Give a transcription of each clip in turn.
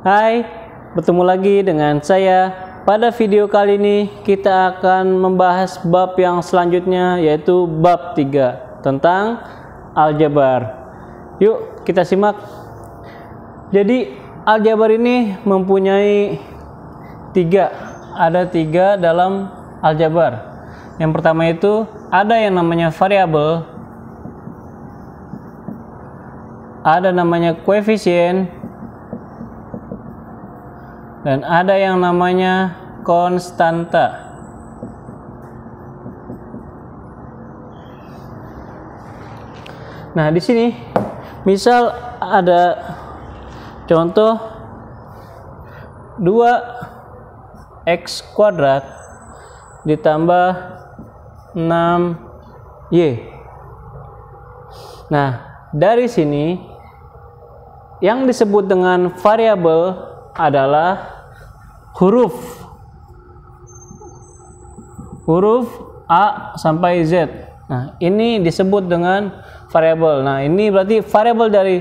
Hai, bertemu lagi dengan saya. Pada video kali ini kita akan membahas bab yang selanjutnya, yaitu bab 3 tentang aljabar. Yuk kita simak. Jadi aljabar ini mempunyai ada tiga dalam aljabar. Yang pertama itu ada yang namanya variabel, ada namanya koefisien, dan ada yang namanya konstanta. Nah, di sini misal ada contoh 2x kuadrat ditambah 6y. Nah, dari sini yang disebut dengan variabel adalah huruf A sampai Z. Nah, ini disebut dengan variabel. Nah, ini berarti variabel dari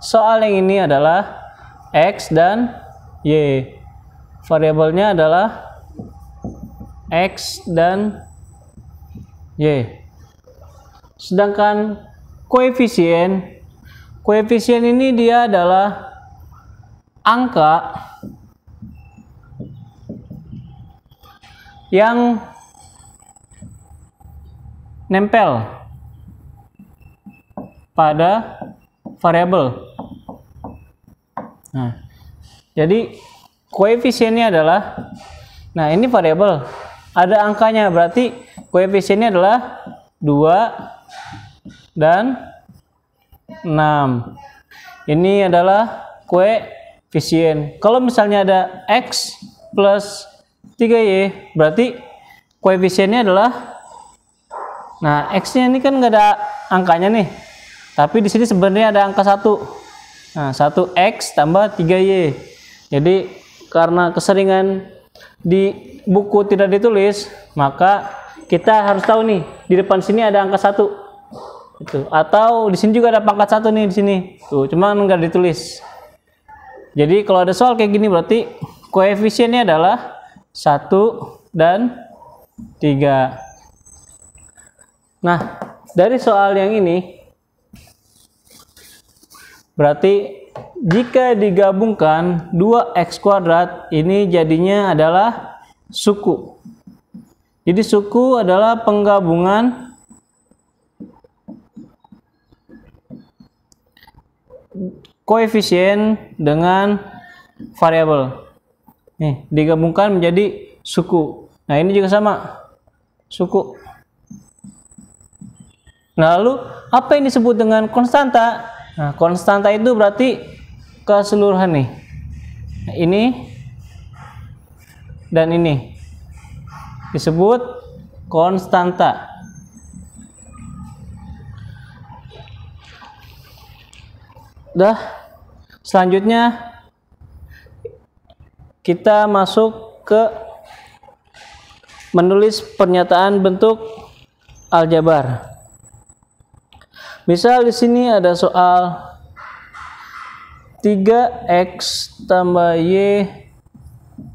soal yang ini adalah X dan Y. Variabelnya adalah X dan Y. Sedangkan koefisien ini dia adalah angka yang nempel pada variabel. Nah, jadi koefisiennya adalah, nah ini variabel, ada angkanya, berarti koefisiennya adalah 2 dan 6. Ini adalah koefisien. Kalau misalnya ada X plus 3Y, berarti koefisiennya adalah, nah X-nya ini kan nggak ada angkanya nih, tapi di sini sebenarnya ada angka 1. Nah, 1X tambah 3Y. Jadi karena keseringan di buku tidak ditulis, maka kita harus tahu nih, di depan sini ada angka 1. Itu. Atau di sini juga ada pangkat 1 nih di sini. Tuh, cuman nggak ditulis. Jadi kalau ada soal kayak gini berarti koefisiennya adalah 1 dan 3. Nah, dari soal yang ini berarti jika digabungkan 2x kuadrat ini jadinya adalah suku. Jadi suku adalah penggabungan koefisien dengan variabel. Nih, digabungkan menjadi suku. Nah, ini juga sama, suku. Nah, lalu apa yang disebut dengan konstanta? Nah, konstanta itu berarti keseluruhan nih. Nah, ini dan ini disebut konstanta. Dah, selanjutnya kita masuk ke menulis pernyataan bentuk aljabar. Misal di sini ada soal 3x tambah y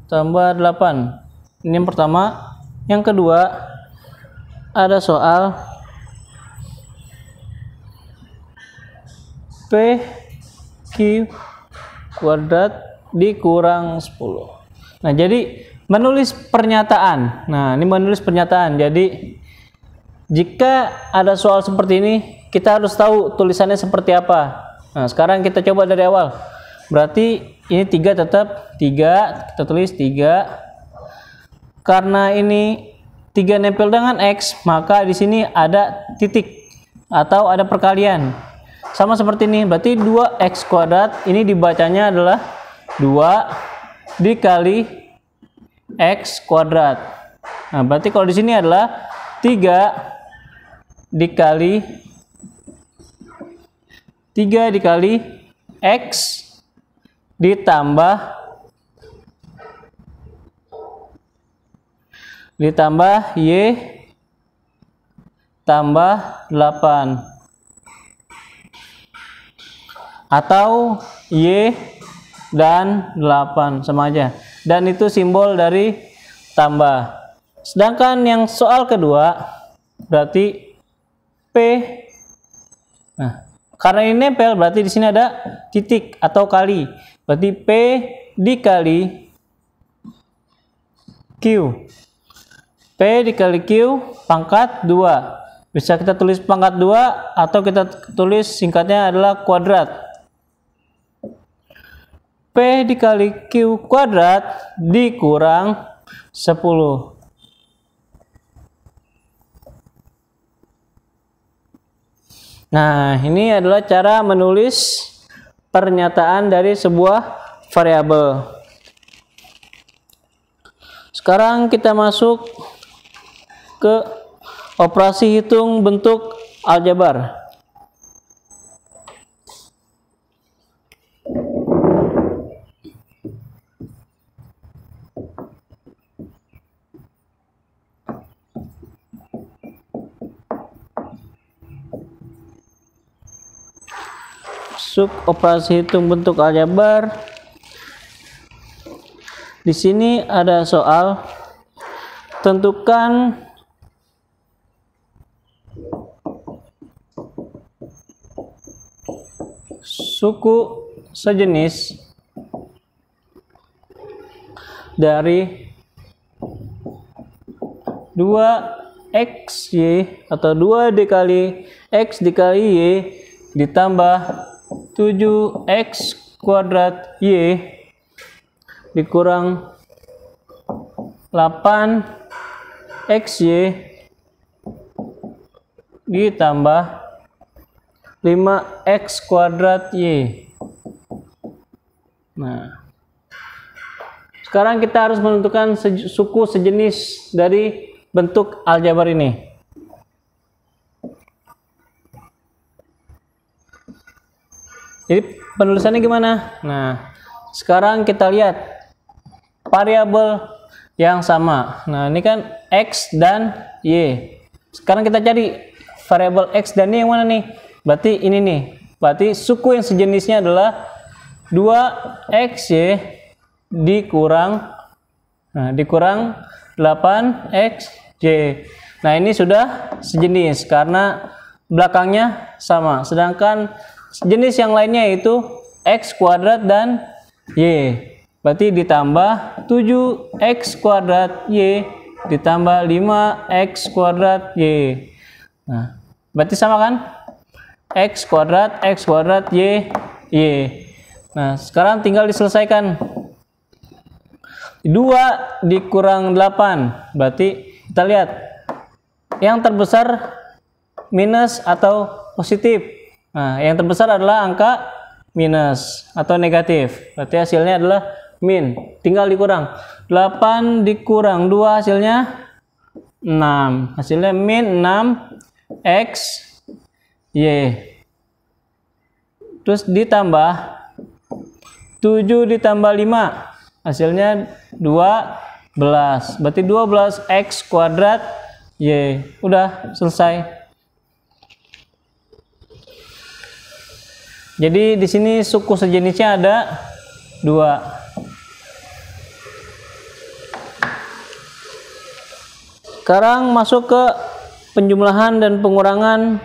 tambah 8. Ini yang pertama. Yang kedua ada soal pq kuadrat dikurang 10. Nah, jadi menulis pernyataan. Nah, ini menulis pernyataan. Jadi jika ada soal seperti ini, kita harus tahu tulisannya seperti apa. Nah, sekarang kita coba dari awal. Berarti ini 3 tetap 3, kita tulis 3. Karena ini 3 nempel dengan X, maka di sini ada titik atau ada perkalian. Sama seperti ini, berarti 2x kuadrat ini dibacanya adalah 2 dikali x kuadrat. Nah, berarti kalau di sini adalah 3 dikali x ditambah y tambah 8, atau y dan 8 sama aja. Dan itu simbol dari tambah. Sedangkan yang soal kedua berarti P. Nah, karena ini nempel berarti di sini ada titik atau kali. Berarti P dikali Q. P dikali Q pangkat 2. Bisa kita tulis pangkat 2 atau kita tulis singkatnya adalah kuadrat. P dikali Q kuadrat dikurang 10. Nah, ini adalah cara menulis pernyataan dari sebuah variabel. Sekarang kita masuk ke operasi hitung bentuk aljabar. Masuk operasi hitung bentuk aljabar. Di sini ada soal tentukan suku sejenis dari 2xy atau 2 dikali x dikali y ditambah 7x kuadrat y dikurang 8xy ditambah 5x kuadrat y. Nah, sekarang kita harus menentukan suku sejenis dari bentuk aljabar ini. Jadi penulisannya gimana? Nah, sekarang kita lihat variabel yang sama. Nah, ini kan x dan y. Sekarang kita cari variabel x dan y yang mana nih? Berarti ini nih. Berarti suku yang sejenisnya adalah 2xy dikurang 8xy. Nah, ini sudah sejenis karena belakangnya sama. Sedangkan jenis yang lainnya yaitu x kuadrat dan y. Berarti ditambah 7x kuadrat y ditambah 5x kuadrat y. Nah, berarti sama kan? X kuadrat y, y. Nah, sekarang tinggal diselesaikan. 2 dikurang 8. Berarti kita lihat yang terbesar minus atau positif. Nah, yang terbesar adalah angka minus atau negatif. Berarti hasilnya adalah min. Tinggal dikurang. 8 dikurang 2 hasilnya 6. Hasilnya min 6x y. Terus ditambah 7 ditambah 5 hasilnya 12. Berarti 12x kuadrat y. Udah selesai. Jadi di sini suku sejenisnya ada 2. Sekarang masuk ke penjumlahan dan pengurangan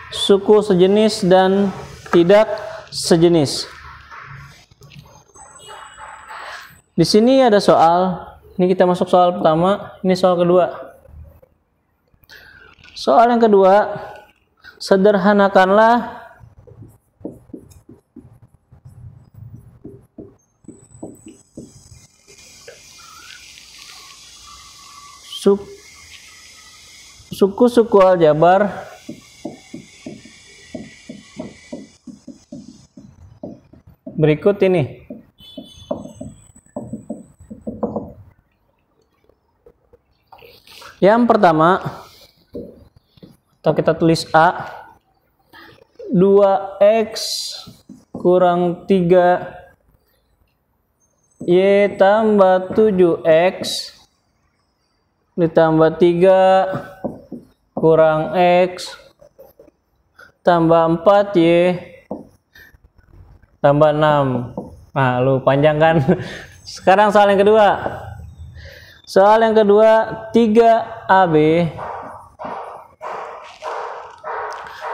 suku sejenis dan tidak sejenis. Di sini ada soal. Ini kita masuk soal pertama, ini soal kedua. Soal yang kedua, sederhanakanlah suku-suku aljabar berikut ini. Yang pertama, atau kita tulis A, 2x kurang 3 y tambah 7x ditambah 3 kurang x tambah 4y tambah 6. Nah, lu panjang kan? Sekarang soal yang kedua. Soal yang kedua, 3AB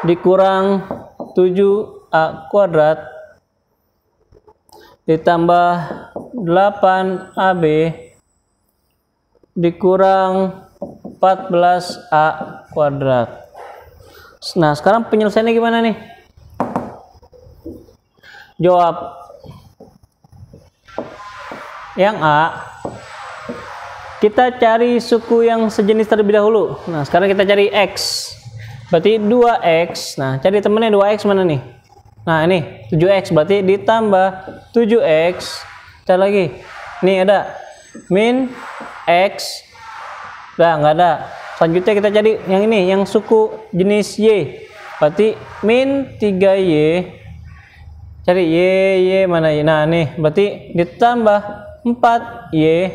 dikurang 7A kuadrat ditambah 8AB dikurang 14A kuadrat. Nah, sekarang penyelesaiannya gimana nih? Jawab. Yang A, kita cari suku yang sejenis terlebih dahulu. Nah, sekarang kita cari X. Berarti 2X. Nah, cari temennya 2X mana nih? Nah, ini 7X. Berarti ditambah 7X. Cari lagi. Nih ada min X. Nah, nggak ada. Selanjutnya kita cari yang ini, yang suku jenis Y. Berarti min 3Y. Cari Y mana Y? Nah, nih. Berarti ditambah 4Y.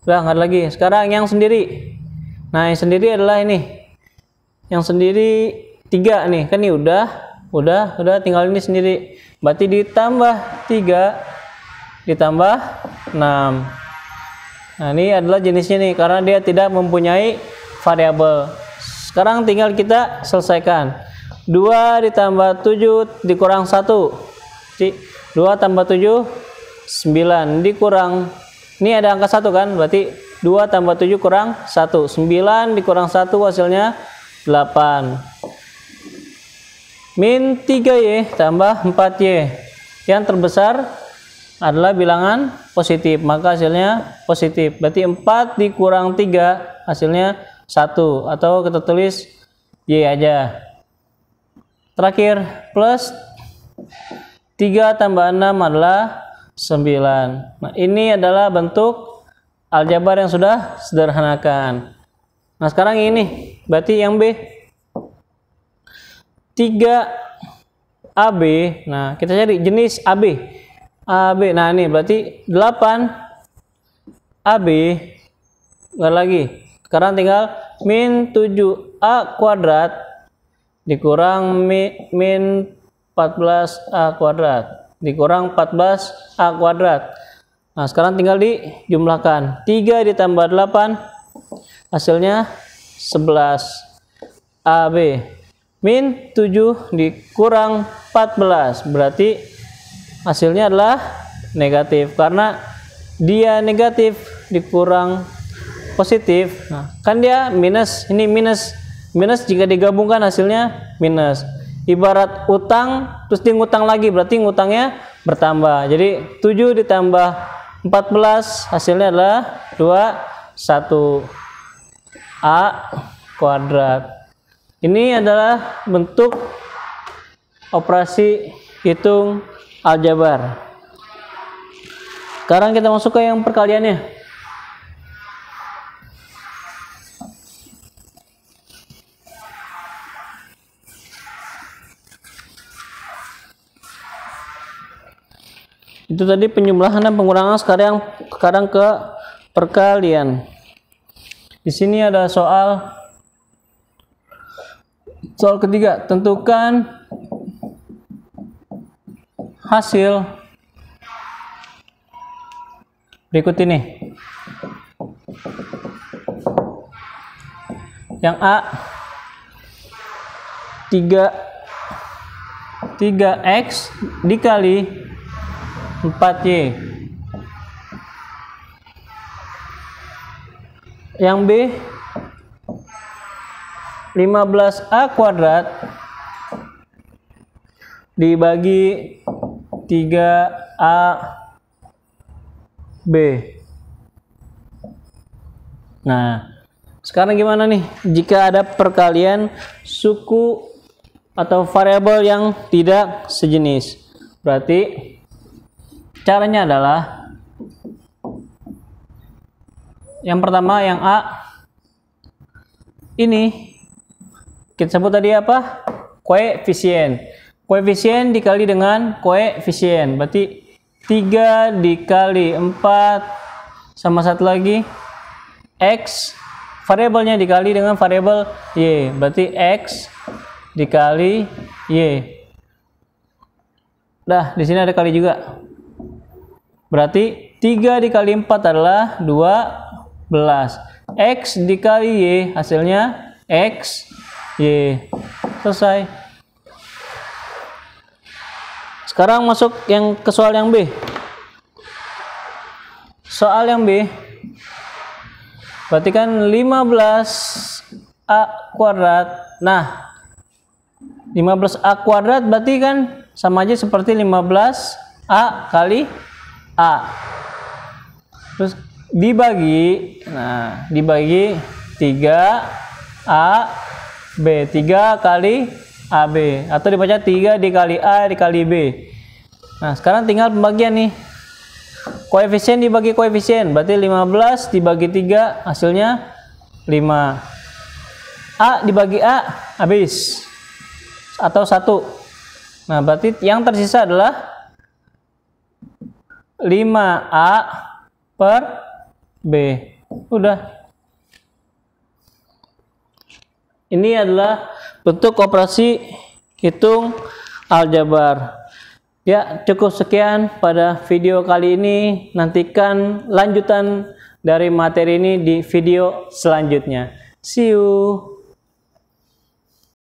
Udah nggak ada lagi. Sekarang yang sendiri. Nah, yang sendiri adalah ini. Yang sendiri 3 nih. Kan ini udah tinggal ini sendiri. Berarti ditambah 3 ditambah 6. Nah, ini adalah jenisnya nih karena dia tidak mempunyai variabel. Sekarang tinggal kita selesaikan. 2 ditambah 7 dikurang 1. 2 tambah 7 9 dikurang, ini ada angka 1 kan, berarti 2 tambah 7 kurang 1, 9 dikurang 1 hasilnya 8. Min 3Y tambah 4Y, yang terbesar adalah bilangan positif, maka hasilnya positif. Berarti 4 dikurang 3 hasilnya 1, atau kita tulis Y aja. Terakhir, plus 3 tambah 6 adalah 9. Nah, ini adalah bentuk aljabar yang sudah sederhanakan. Nah, sekarang ini berarti yang B 3AB. Nah, kita cari jenis AB. AB. Nah, ini berarti 8AB. Enggak lagi. Sekarang tinggal min 7A kuadrat dikurang min 14A kuadrat dikurang 14A kuadrat. Nah, sekarang tinggal dijumlahkan. 3 ditambah 8 hasilnya 11. AB min 7 dikurang 14 berarti hasilnya adalah negatif karena dia negatif dikurang positif. Nah, kan dia minus, ini minus jika digabungkan hasilnya minus. Ibarat utang terus dia ngutang lagi berarti ngutangnya bertambah. Jadi 7 ditambah 14 hasilnya adalah 21A kuadrat. Ini adalah bentuk operasi hitung aljabar. Sekarang kita masuk ke yang perkaliannya. Itu tadi penjumlahan dan pengurangan, sekarang ke perkalian. Di sini ada soal ketiga, tentukan hasil berikut ini. Yang A 3x dikali 4y. Yang B 15A kuadrat dibagi 3AB. Nah, sekarang gimana nih jika ada perkalian suku atau variabel yang tidak sejenis? Berarti caranya adalah yang pertama, yang A ini kita sebut tadi apa? Koefisien. Koefisien dikali dengan koefisien. Berarti 3 dikali 4 sama satu lagi X. Variabelnya dikali dengan variabel Y. Berarti X dikali Y. Dah, di sini ada kali juga. Berarti 3 dikali 4 adalah 12. X dikali Y hasilnya X, Y. Selesai. Sekarang masuk yang ke soal yang B. Soal yang B. Berarti kan 15A kuadrat. Nah, 15A kuadrat berarti kan sama aja seperti 15A kali A. Terus dibagi, nah dibagi 3A B, 3 kali AB, atau dibaca 3 dikali A dikali B. Nah sekarang tinggal pembagian nih, koefisien dibagi koefisien, berarti 15 dibagi 3 hasilnya 5. A dibagi A habis atau 1. Nah berarti yang tersisa adalah 5A per B. Udah. Ini adalah bentuk operasi hitung aljabar. Ya, cukup sekian pada video kali ini. Nantikan lanjutan dari materi ini di video selanjutnya. See you.